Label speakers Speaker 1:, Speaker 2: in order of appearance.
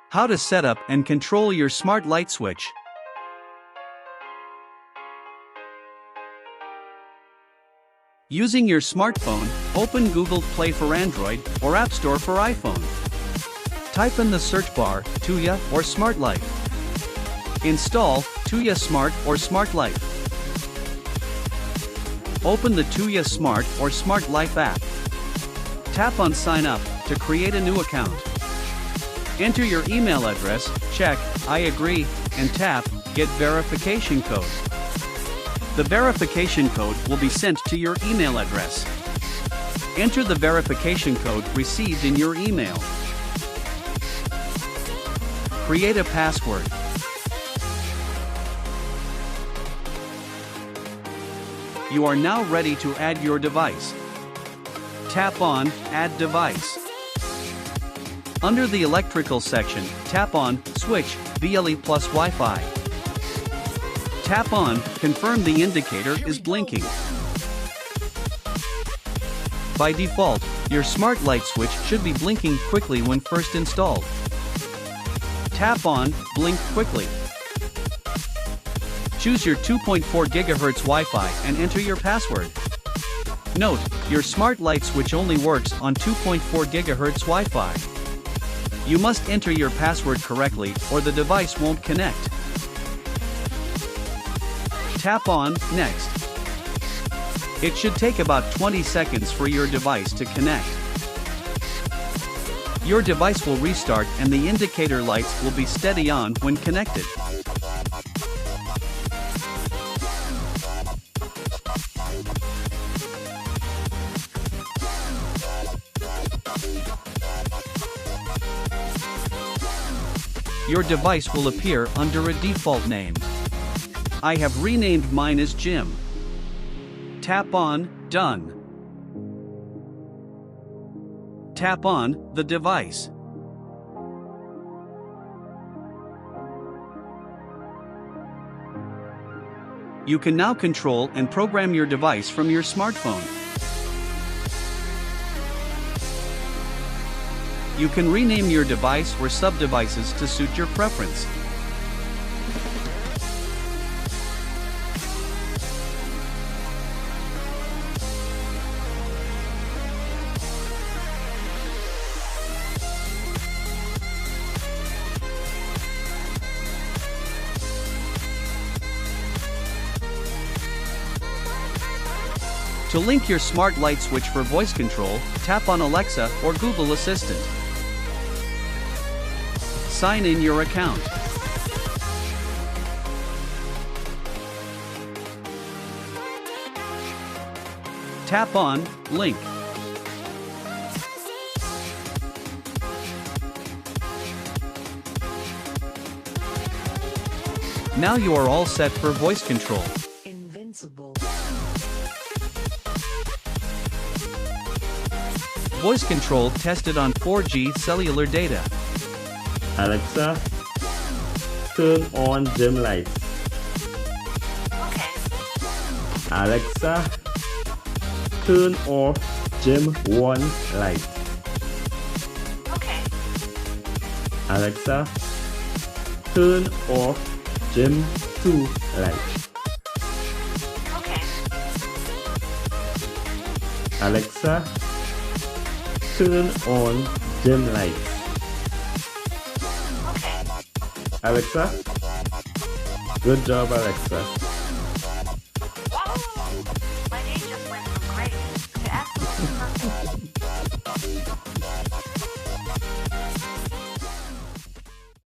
Speaker 1: How to set up and control your smart light switch. Using your smartphone, open Google Play for Android or App Store for iPhone. Type in the search bar, Tuya or Smart Life. Install Tuya Smart or Smart Life. Open the Tuya Smart or Smart Life app. Tap on Sign Up to create a new account. Enter your email address, check I agree, and tap Get Verification Code. The verification code will be sent to your email address. Enter the verification code received in your email. Create a password. You are now ready to add your device. Tap on Add Device. Under the electrical section, tap on Switch BLE plus Wi-Fi. Tap on Confirm the indicator is blinking. By default, your smart light switch should be blinking quickly when first installed. Tap on Blink Quickly. Choose your 2.4 GHz Wi-Fi and enter your password. Note, your smart light switch only works on 2.4 GHz Wi-Fi. You must enter your password correctly or the device won't connect. Tap on Next. It should take about 20 seconds for your device to connect. Your device will restart and the indicator lights will be steady on when connected. Your device will appear under a default name. I have renamed mine as Jim. Tap on Done. Tap on the device. You can now control and program your device from your smartphone. You can rename your device or sub-devices to suit your preference. To link your smart light switch for voice control, tap on Alexa or Google Assistant. Sign in your account. Tap on Link. Now you are all set for voice control.
Speaker 2: Invincible.
Speaker 1: Voice control tested on 4G cellular data.
Speaker 3: Alexa, turn on dim lights.
Speaker 2: Okay.
Speaker 3: Alexa, turn off dim 1 light.
Speaker 2: Okay.
Speaker 3: Alexa, turn off dim 2 light.
Speaker 2: Okay.
Speaker 3: Alexa, turn on dim lights. Alexa, good job, Alexa.
Speaker 2: My day just went from great to absolutely perfect.